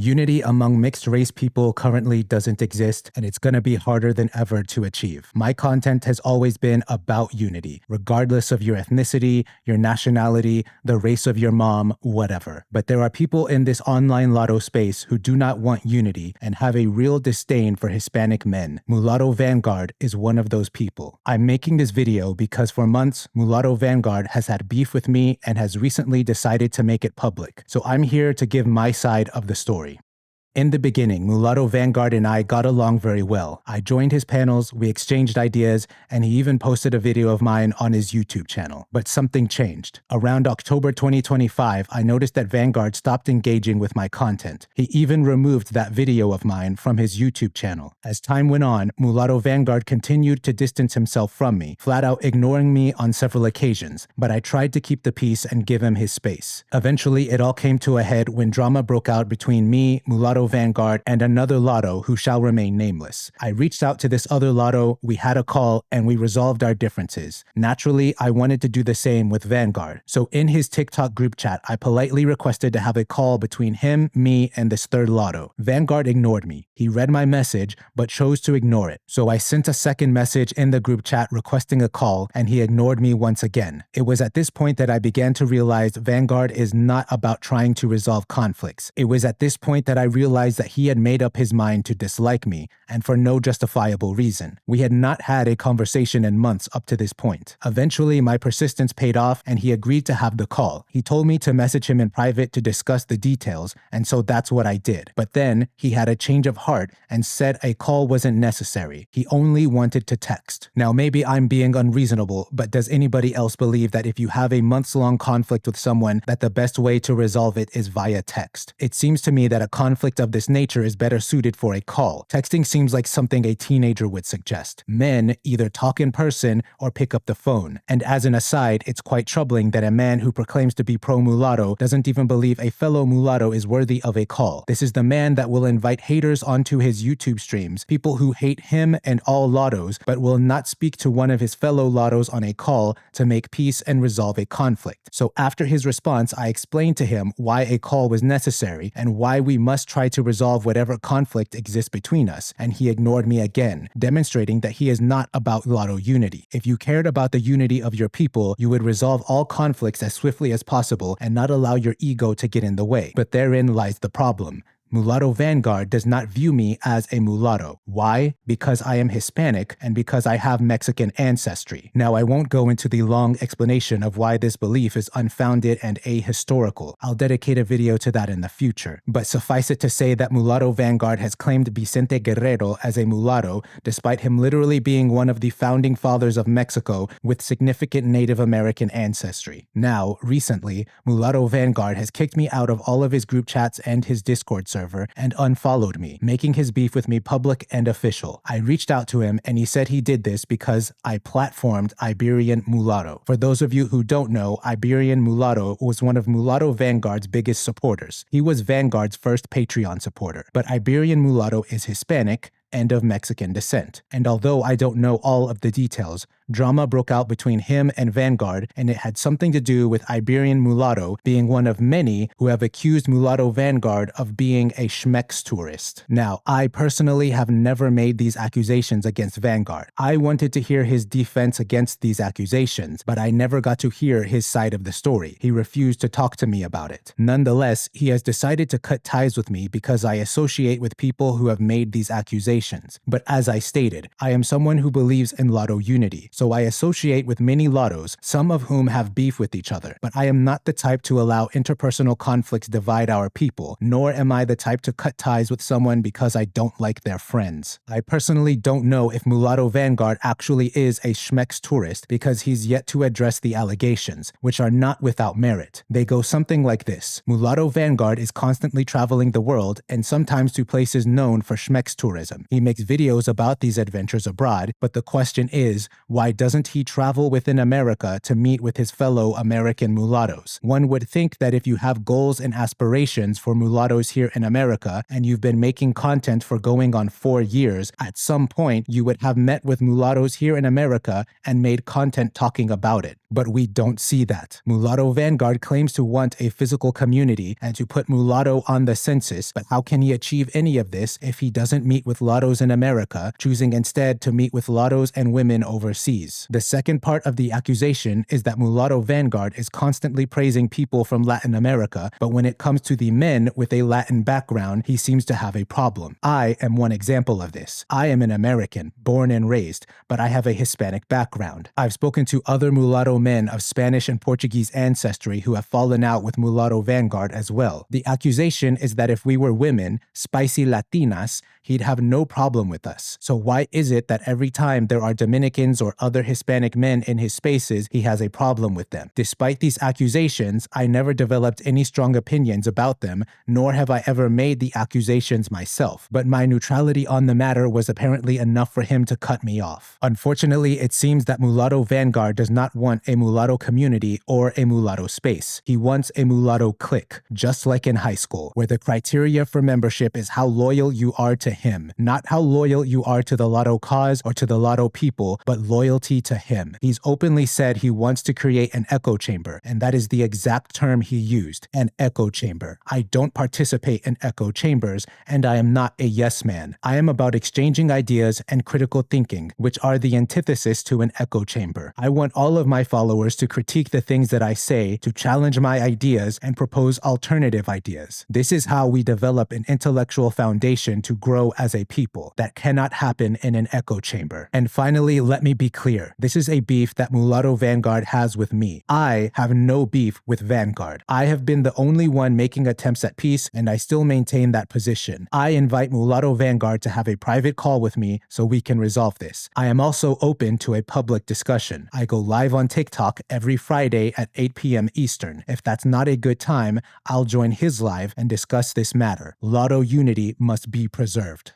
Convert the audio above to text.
Unity among mixed-race people currently doesn't exist, and it's gonna be harder than ever to achieve. My content has always been about unity, regardless of your ethnicity, your nationality, the race of your mom, whatever. But there are people in this online Latto space who do not want unity and have a real disdain for Hispanic men. Mulatto Vanguard is one of those people. I'm making this video because for months, Mulatto Vanguard has had beef with me and has recently decided to make it public. So I'm here to give my side of the story. In the beginning, Mulatto Vanguard and I got along very well. I joined his panels, we exchanged ideas, and he even posted a video of mine on his YouTube channel. But something changed. Around October 2025, I noticed that Vanguard stopped engaging with my content. He even removed that video of mine from his YouTube channel. As time went on, Mulatto Vanguard continued to distance himself from me, flat out ignoring me on several occasions, but I tried to keep the peace and give him his space. Eventually, it all came to a head when drama broke out between me, Mulatto Vanguard, and another Latto who shall remain nameless. I reached out to this other Latto, we had a call, and we resolved our differences. Naturally, I wanted to do the same with Vanguard. So in his TikTok group chat, I politely requested to have a call between him, me, and this third Latto. Vanguard ignored me. He read my message, but chose to ignore it. So I sent a second message in the group chat requesting a call, and he ignored me once again. It was at this point that I began to realize Vanguard is not about trying to resolve conflicts. It was at this point that I realized that he had made up his mind to dislike me, and for no justifiable reason. We had not had a conversation in months up to this point. Eventually, my persistence paid off, and he agreed to have the call. He told me to message him in private to discuss the details, and so that's what I did. But then, he had a change of heart and said a call wasn't necessary. He only wanted to text. Now, maybe I'm being unreasonable, but does anybody else believe that if you have a months-long conflict with someone, that the best way to resolve it is via text? It seems to me that a conflict of this nature is better suited for a call. Texting seems like something a teenager would suggest. Men either talk in person or pick up the phone. And as an aside, it's quite troubling that a man who proclaims to be pro-mulatto doesn't even believe a fellow mulatto is worthy of a call. This is the man that will invite haters onto his YouTube streams, people who hate him and all Lattos, but will not speak to one of his fellow Lattos on a call to make peace and resolve a conflict. So after his response, I explained to him why a call was necessary and why we must try to resolve whatever conflict exists between us, and he ignored me again, demonstrating that he is not about Latto unity. If you cared about the unity of your people, you would resolve all conflicts as swiftly as possible and not allow your ego to get in the way. But therein lies the problem. Mulatto Vanguard does not view me as a mulatto. Why? Because I am Hispanic and because I have Mexican ancestry. Now, I won't go into the long explanation of why this belief is unfounded and ahistorical. I'll dedicate a video to that in the future. But suffice it to say that Mulatto Vanguard has claimed Vicente Guerrero as a mulatto, despite him literally being one of the founding fathers of Mexico with significant Native American ancestry. Now, recently, Mulatto Vanguard has kicked me out of all of his group chats and his Discord server and unfollowed me, making his beef with me public and official. I reached out to him and he said he did this because I platformed Iberian Mulatto. For those of you who don't know, Iberian Mulatto was one of Mulatto Vanguard's biggest supporters. He was Vanguard's first Patreon supporter. But Iberian Mulatto is Hispanic and of Mexican descent. And although I don't know all of the details, drama broke out between him and Vanguard, and it had something to do with Iberian Mulatto being one of many who have accused Mulatto Vanguard of being a schmex tourist. Now, I personally have never made these accusations against Vanguard. I wanted to hear his defense against these accusations, but I never got to hear his side of the story. He refused to talk to me about it. Nonetheless, he has decided to cut ties with me because I associate with people who have made these accusations. But as I stated, I am someone who believes in Latto unity. So I associate with many Lattos, some of whom have beef with each other. But I am not the type to allow interpersonal conflicts divide our people, nor am I the type to cut ties with someone because I don't like their friends. I personally don't know if Mulatto Vanguard actually is a schmex tourist because he's yet to address the allegations, which are not without merit. They go something like this. Mulatto Vanguard is constantly traveling the world and sometimes to places known for schmex tourism. He makes videos about these adventures abroad, but the question is, why doesn't he travel within America to meet with his fellow American mulattoes? One would think that if you have goals and aspirations for mulattoes here in America, and you've been making content for going on 4 years, at some point you would have met with mulattoes here in America and made content talking about it. But we don't see that. Mulatto Vanguard claims to want a physical community and to put mulatto on the census, but how can he achieve any of this if he doesn't meet with lottos in America, choosing instead to meet with lottos and women overseas? The second part of the accusation is that Mulatto Vanguard is constantly praising people from Latin America, but when it comes to the men with a Latin background, he seems to have a problem. I am one example of this. I am an American, born and raised, but I have a Hispanic background. I've spoken to other mulatto men of Spanish and Portuguese ancestry who have fallen out with Mulatto Vanguard as well. The accusation is that if we were women, spicy Latinas, he'd have no problem with us. So why is it that every time there are Dominicans or other Hispanic men in his spaces, he has a problem with them? Despite these accusations, I never developed any strong opinions about them, nor have I ever made the accusations myself. But my neutrality on the matter was apparently enough for him to cut me off. Unfortunately, it seems that Mulatto Vanguard does not want a mulatto community or a mulatto space. He wants a mulatto clique, just like in high school, where the criteria for membership is how loyal you are to him, not how loyal you are to the Latto cause or to the Latto people, but loyalty to him. He's openly said he wants to create an echo chamber, and that is the exact term he used, an echo chamber. I don't participate in echo chambers, and I am not a yes man. I am about exchanging ideas and critical thinking, which are the antithesis to an echo chamber. I want all of my followers to critique the things that I say, to challenge my ideas, and propose alternative ideas. This is how we develop an intellectual foundation to grow as a people. That cannot happen in an echo chamber. And finally, let me be clear. This is a beef that Mulatto Vanguard has with me. I have no beef with Vanguard. I have been the only one making attempts at peace, and I still maintain that position. I invite Mulatto Vanguard to have a private call with me so we can resolve this. I am also open to a public discussion. I go live on TikTok every Friday at 8 p.m. Eastern. If that's not a good time, I'll join his live and discuss this matter. Latto unity must be preserved.